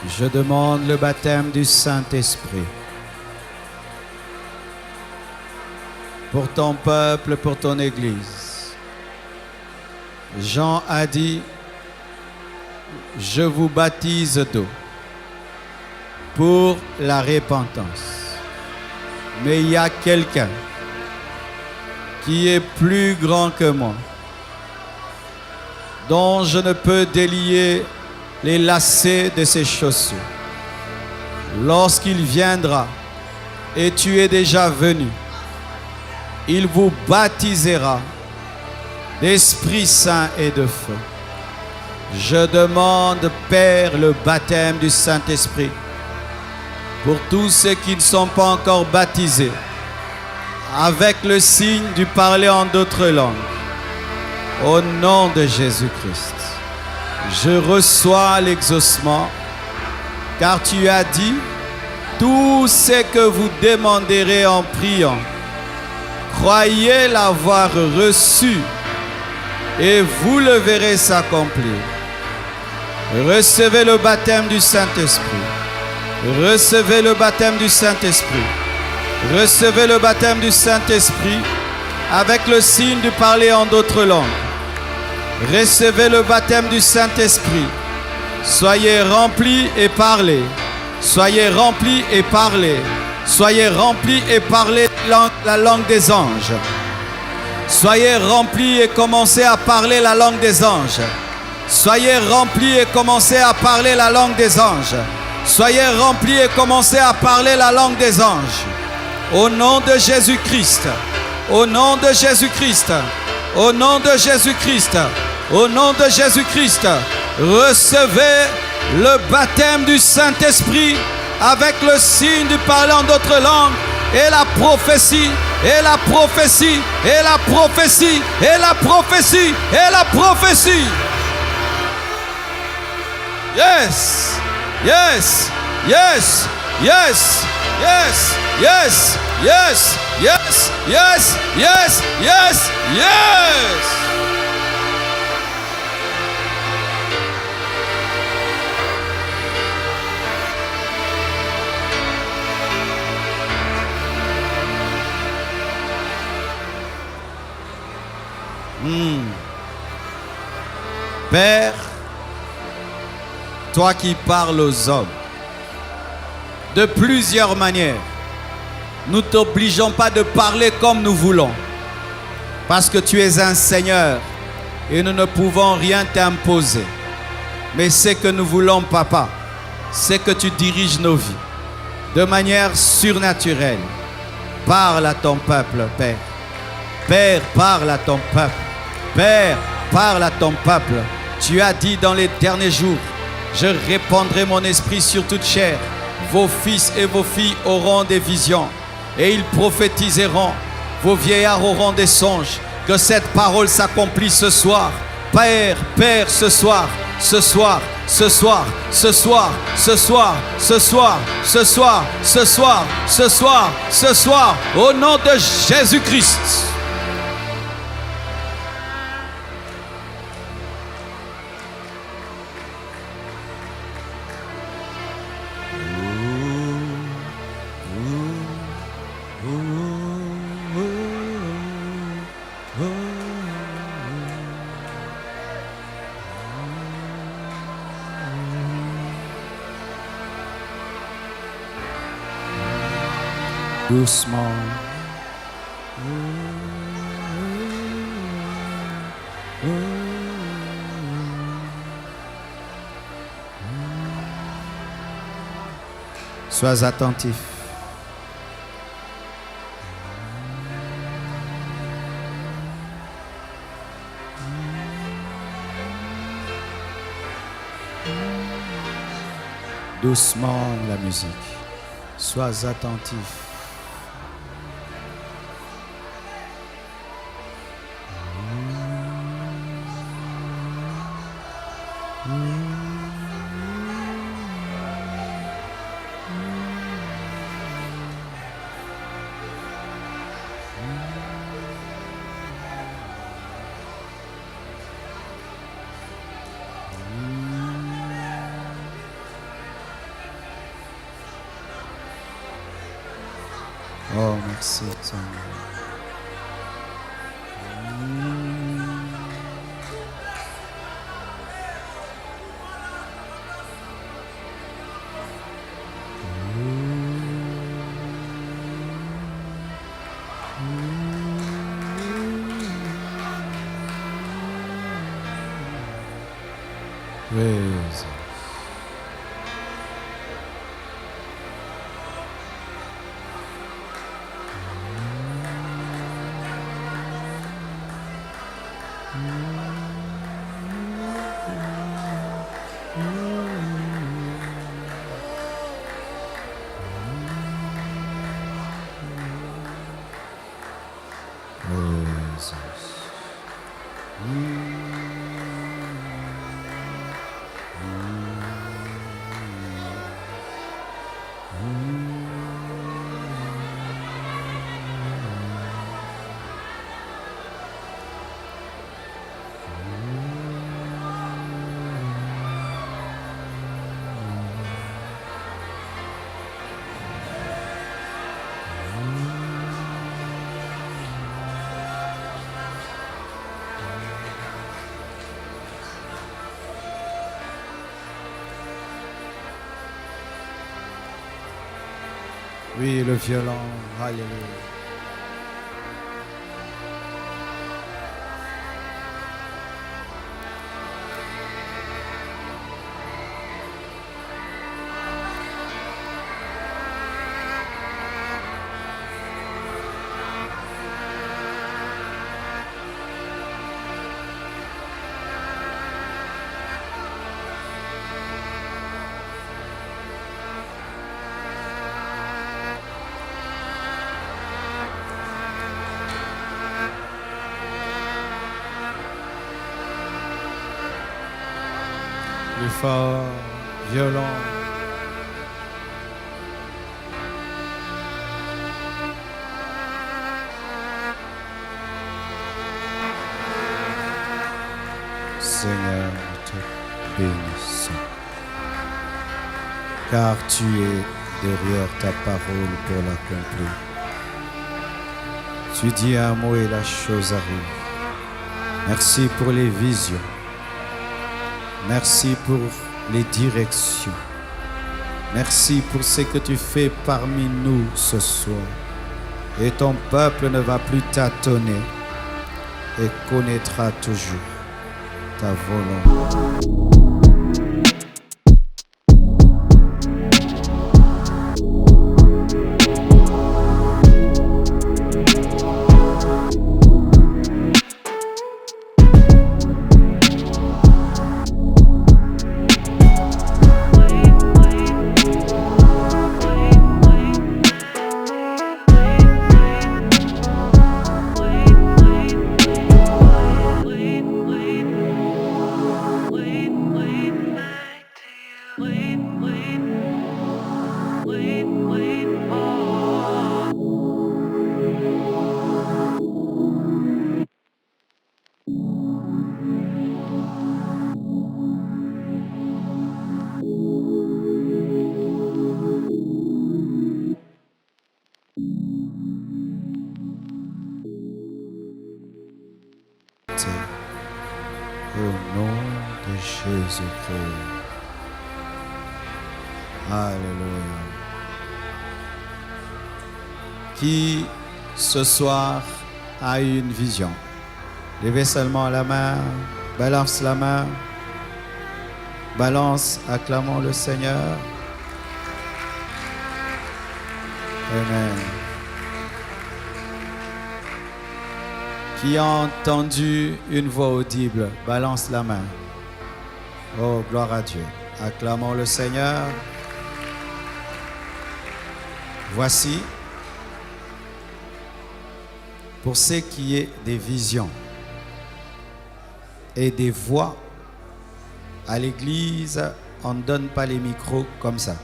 je demande le baptême du Saint-Esprit pour ton peuple, pour ton Église. Jean a dit, je vous baptise d'eau pour la repentance. Mais il y a quelqu'un qui est plus grand que moi, dont je ne peux délier les lacets de ses chaussures. Lorsqu'il viendra, et tu es déjà venu, il vous baptisera d'Esprit Saint et de feu. Je demande, Père, le baptême du Saint-Esprit pour tous ceux qui ne sont pas encore baptisés, avec le signe du parler en d'autres langues. Au nom de Jésus-Christ, je reçois l'exaucement, car tu as dit, tout ce que vous demanderez en priant, croyez l'avoir reçu et vous le verrez s'accomplir. Recevez le baptême du Saint-Esprit. Recevez le baptême du Saint-Esprit. Recevez le baptême du Saint-Esprit avec le signe de parler en d'autres langues. Recevez le baptême du Saint-Esprit. Soyez remplis et parlez. Soyez remplis et parlez. Soyez remplis et parlez la langue des anges. Soyez remplis et commencez à parler la langue des anges. Soyez remplis et commencez à parler la langue des anges. Soyez remplis et commencez à parler la langue des anges. Au nom de Jésus-Christ. Au nom de Jésus-Christ. Au nom de Jésus-Christ. Au nom de Jésus-Christ. Recevez le baptême du Saint-Esprit avec le signe du parler en d'autres langues et la prophétie, et la prophétie, et la prophétie, et la prophétie, et la prophétie. Yes, yes, yes, yes, yes, yes, yes, yes, yes, yes, yes, yes. Père, toi qui parles aux hommes de plusieurs manières, nous ne t'obligeons pas de parler comme nous voulons, parce que tu es un Seigneur et nous ne pouvons rien t'imposer. Mais ce que nous voulons, Papa, c'est que tu diriges nos vies de manière surnaturelle. Parle à ton peuple, Père. Père, parle à ton peuple. Père, parle à ton peuple. Tu as dit dans les derniers jours, je répandrai mon esprit sur toute chair. Vos fils et vos filles auront des visions et ils prophétiseront. Vos vieillards auront des songes. Que cette parole s'accomplisse ce soir. Père, Père, ce soir, ce soir, ce soir, ce soir, ce soir, ce soir, ce soir, ce soir, ce soir, au nom de Jésus-Christ. Doucement. Sois attentif. Doucement la musique. Sois attentif. Oh, merci, Seigneur. Praise. Oui, le violon, alléluia. Plus fort, violent. Seigneur, nous te bénissons, car tu es derrière ta parole pour l'accomplir. Tu dis un mot et la chose arrive. Merci pour les visions. Merci pour les directions. Merci pour ce que tu fais parmi nous ce soir. Et ton peuple ne va plus tâtonner et connaîtra toujours ta volonté. Jésus-Christ. Alléluia. Qui ce soir a une vision? Levez seulement la main, balance la main, balance, acclamons le Seigneur. Amen. Qui a entendu une voix audible, balance la main. Oh, gloire à Dieu. Acclamons le Seigneur. Voici, pour ce qui est des visions et des voix, à l'église, on ne donne pas les micros comme ça.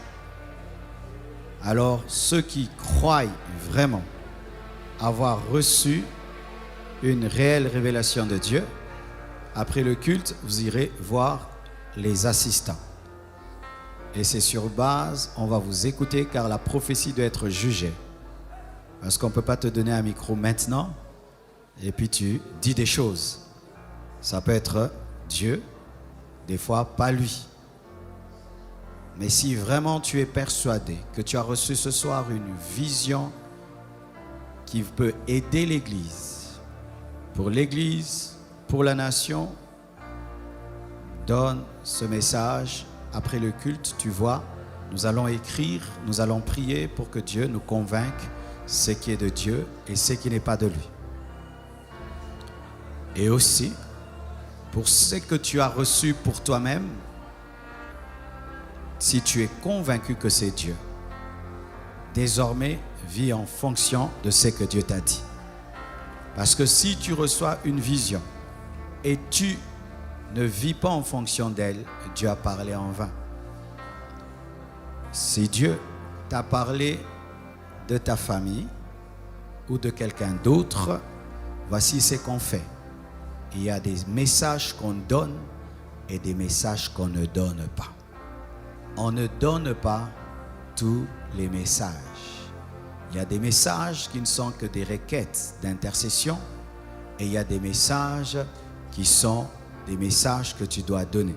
Alors, ceux qui croient vraiment avoir reçu une réelle révélation de Dieu, après le culte, vous irez voir les assistants. Et c'est sur base, on va vous écouter car la prophétie doit être jugée. Parce qu'on ne peut pas te donner un micro maintenant et puis tu dis des choses. Ça peut être Dieu, des fois pas lui. Mais si vraiment tu es persuadé que tu as reçu ce soir une vision qui peut aider l'Église, pour la nation, donne ce message. Après le culte, tu vois, nous allons écrire, nous allons prier pour que Dieu nous convainque ce qui est de Dieu et ce qui n'est pas de lui. Et aussi, pour ce que tu as reçu pour toi-même, si tu es convaincu que c'est Dieu, désormais, vis en fonction de ce que Dieu t'a dit. Parce que si tu reçois une vision et tu ne vis pas en fonction d'elle, Dieu a parlé en vain. Si Dieu t'a parlé de ta famille ou de quelqu'un d'autre, voici ce qu'on fait. Il y a des messages qu'on donne et des messages qu'on ne donne pas. On ne donne pas tous les messages. Il y a des messages qui ne sont que des requêtes d'intercession et il y a des messages qui sont des messages que tu dois donner.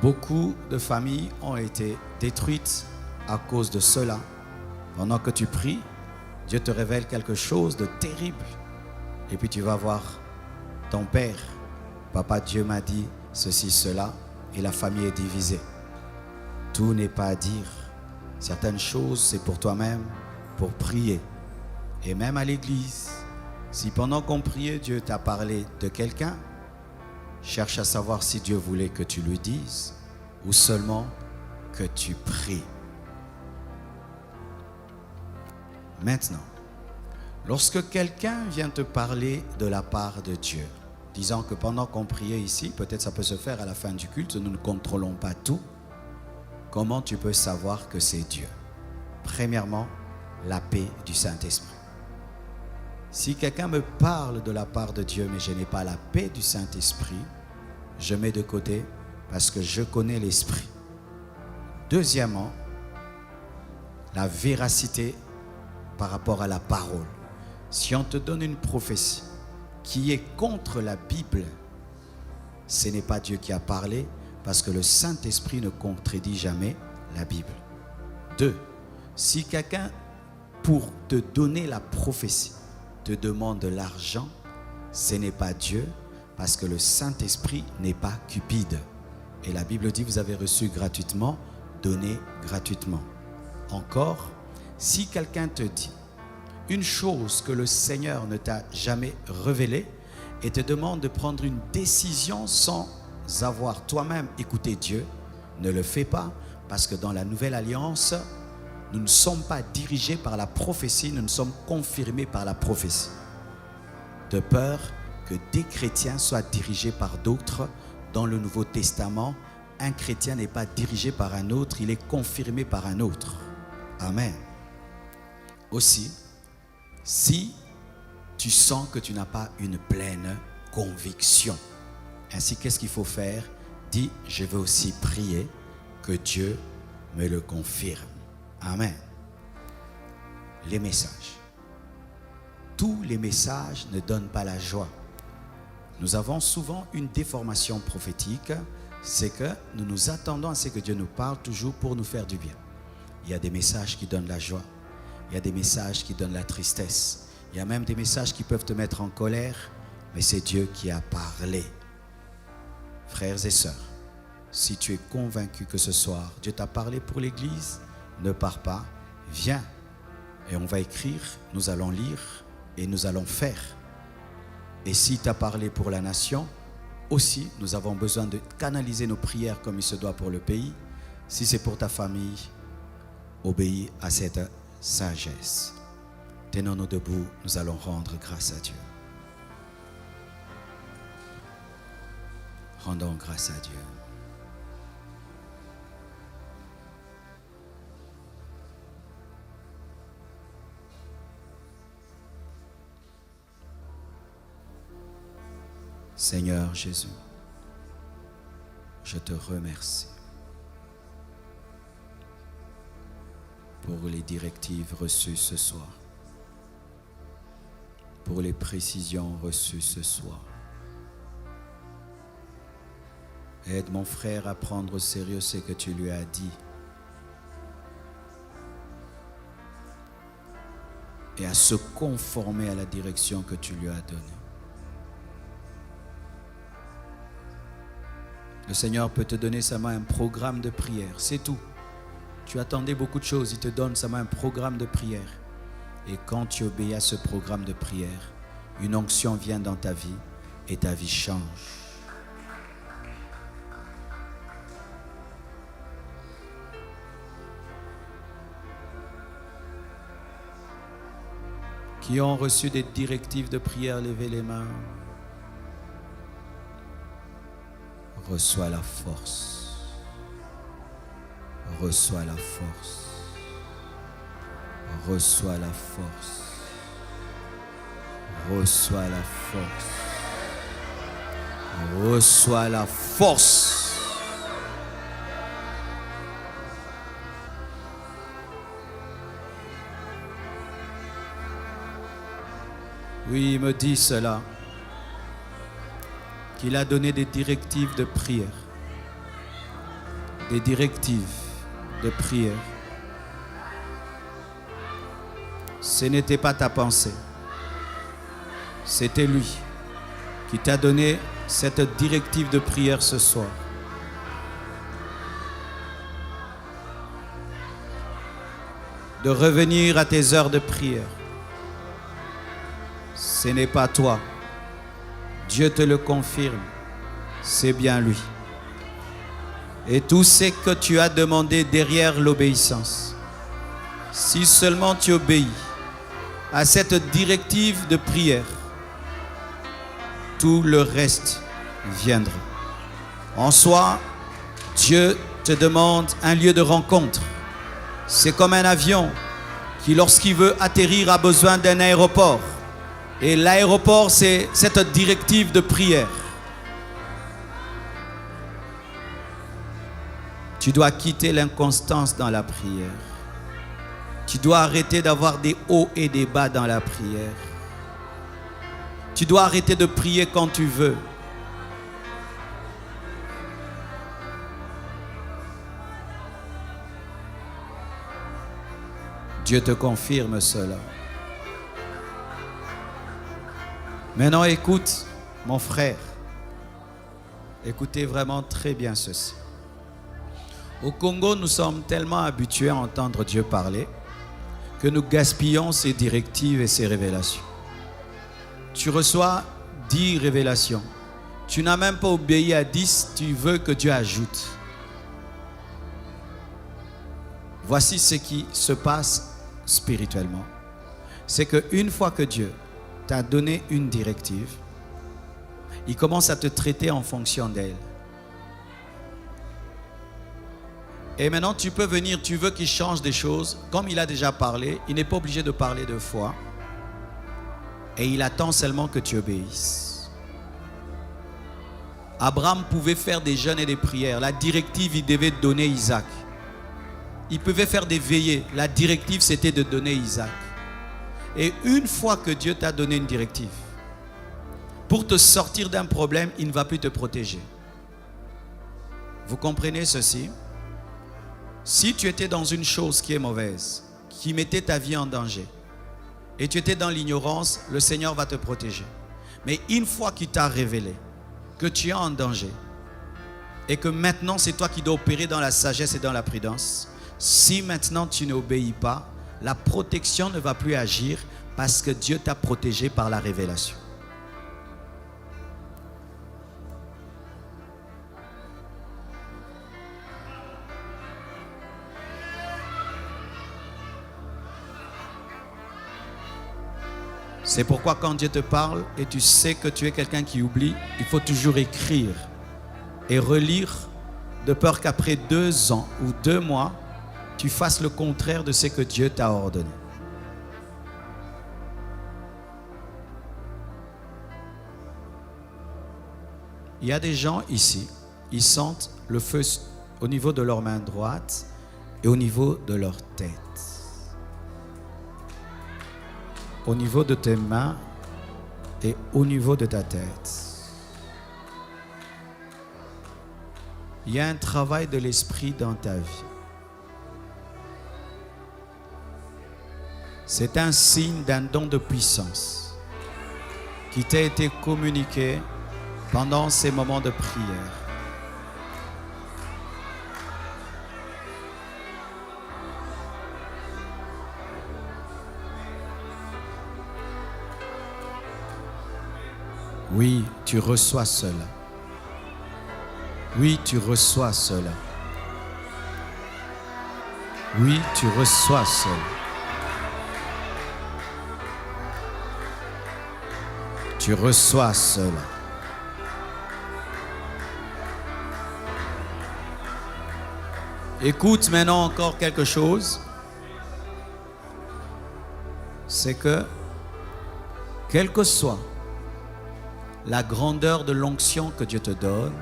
Beaucoup de familles ont été détruites à cause de cela. Pendant que tu pries, Dieu te révèle quelque chose de terrible. Et puis tu vas voir ton père. Papa, Dieu m'a dit ceci, cela, et la famille est divisée. Tout n'est pas à dire. Certaines choses, c'est pour toi-même, pour prier. Et même à l'église, si pendant qu'on priait, Dieu t'a parlé de quelqu'un, cherche à savoir si Dieu voulait que tu lui dises ou seulement que tu pries. Maintenant, lorsque quelqu'un vient te parler de la part de Dieu, disant que pendant qu'on priait ici, peut-être ça peut se faire à la fin du culte, nous ne contrôlons pas tout, comment tu peux savoir que c'est Dieu? Premièrement, la paix du Saint-Esprit. Si quelqu'un me parle de la part de Dieu, mais je n'ai pas la paix du Saint-Esprit, je mets de côté parce que je connais l'Esprit. Deuxièmement, la véracité par rapport à la parole. Si on te donne une prophétie qui est contre la Bible, ce n'est pas Dieu qui a parlé parce que le Saint-Esprit ne contredit jamais la Bible. 2. Si quelqu'un, pour te donner la prophétie, te demande de l'argent, ce n'est pas Dieu parce que le Saint-Esprit n'est pas cupide. Et la Bible dit, vous avez reçu gratuitement, donnez gratuitement. Encore, si quelqu'un te dit une chose que le Seigneur ne t'a jamais révélée et te demande de prendre une décision sans avoir toi-même écouté Dieu, ne le fais pas parce que dans la nouvelle alliance, nous ne sommes pas dirigés par la prophétie, nous ne sommes confirmés par la prophétie. De peur que des chrétiens soient dirigés par d'autres. Dans le Nouveau Testament, un chrétien n'est pas dirigé par un autre, il est confirmé par un autre. Amen. Aussi, si tu sens que tu n'as pas une pleine conviction, ainsi qu'est-ce qu'il faut faire? Dis, je veux aussi prier que Dieu me le confirme. Amen. Les messages. Tous les messages ne donnent pas la joie. Nous avons souvent une déformation prophétique, c'est que nous nous attendons à ce que Dieu nous parle toujours pour nous faire du bien. Il y a des messages qui donnent la joie, il y a des messages qui donnent la tristesse, il y a même des messages qui peuvent te mettre en colère, mais c'est Dieu qui a parlé. Frères et sœurs, si tu es convaincu que ce soir, Dieu t'a parlé pour l'Église, ne pars pas, viens. Et on va écrire, nous allons lire et nous allons faire. Et si tu as parlé pour la nation, aussi, nous avons besoin de canaliser nos prières comme il se doit pour le pays. Si c'est pour ta famille, obéis à cette sagesse. Tenons-nous debout, nous allons rendre grâce à Dieu. Rendons grâce à Dieu. Seigneur Jésus, je te remercie pour les directives reçues ce soir, pour les précisions reçues ce soir. Aide mon frère à prendre au sérieux ce que tu lui as dit et à se conformer à la direction que tu lui as donnée. Le Seigneur peut te donner seulement un programme de prière, c'est tout. Tu attendais beaucoup de choses, il te donne seulement un programme de prière. Et quand tu obéis à ce programme de prière, une onction vient dans ta vie et ta vie change. Qui ont reçu des directives de prière, levez les mains. Reçois la force. Reçois la force. Reçois la force. Reçois la force. Reçois la force. Oui, il me dit cela. Qu'il a donné des directives de prière. Des directives de prière. Ce n'était pas ta pensée. C'était lui qui t'a donné cette directive de prière ce soir. De revenir à tes heures de prière. Ce n'est pas toi. Dieu te le confirme, c'est bien lui. Et tout ce que tu as demandé derrière l'obéissance, si seulement tu obéis à cette directive de prière, tout le reste viendra. En soi, Dieu te demande un lieu de rencontre. C'est comme un avion qui, lorsqu'il veut atterrir, a besoin d'un aéroport. Et l'aéroport, c'est cette directive de prière. Tu dois quitter l'inconstance dans la prière. Tu dois arrêter d'avoir des hauts et des bas dans la prière. Tu dois arrêter de prier quand tu veux. Dieu te confirme cela. Maintenant, écoute, mon frère. Écoutez vraiment très bien ceci. Au Congo, nous sommes tellement habitués à entendre Dieu parler que nous gaspillons ses directives et ses révélations. Tu reçois 10 révélations. Tu n'as même pas obéi à 10, tu veux que Dieu ajoute. Voici ce qui se passe spirituellement. C'est qu'une fois que Dieu t'a donné une directive, il commence à te traiter en fonction d'elle. Et maintenant, tu peux venir, tu veux qu'il change des choses. Comme il a déjà parlé, il n'est pas obligé de parler 2 fois. Et il attend seulement que tu obéisses. Abraham pouvait faire des jeûnes et des prières. La directive, il devait donner Isaac. Il pouvait faire des veillées. La directive, c'était de donner Isaac. Et une fois que Dieu t'a donné une directive, pour te sortir d'un problème, il ne va plus te protéger. Vous comprenez ceci? Si tu étais dans une chose qui est mauvaise, qui mettait ta vie en danger, et tu étais dans l'ignorance, le Seigneur va te protéger. Mais une fois qu'il t'a révélé que tu es en danger, et que maintenant c'est toi qui dois opérer dans la sagesse et dans la prudence, si maintenant tu n'obéis pas, la protection ne va plus agir parce que Dieu t'a protégé par la révélation. C'est pourquoi quand Dieu te parle et tu sais que tu es quelqu'un qui oublie, il faut toujours écrire et relire de peur qu'après 2 ans ou 2 mois, tu fasses le contraire de ce que Dieu t'a ordonné. Il y a des gens ici, ils sentent le feu au niveau de leur main droite et au niveau de leur tête. Au niveau de tes mains et au niveau de ta tête. Il y a un travail de l'esprit dans ta vie. C'est un signe d'un don de puissance qui t'a été communiqué pendant ces moments de prière. Oui, tu reçois cela. Oui, tu reçois cela. Oui, tu reçois cela. Tu reçois cela. Écoute maintenant encore quelque chose. C'est que, quel que soit la grandeur de l'onction que Dieu te donne,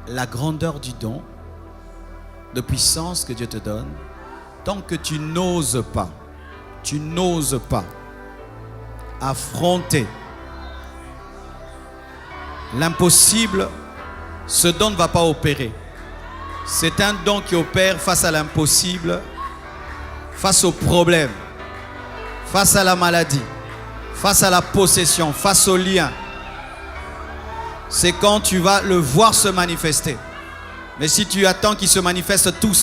la grandeur du don, de puissance que Dieu te donne, tant que tu n'oses pas affronter l'impossible, ce don ne va pas opérer. C'est un don qui opère face à l'impossible, face au problème, face à la maladie, face à la possession, face au lien. C'est quand tu vas le voir se manifester. Mais si tu attends qu'il se manifeste tout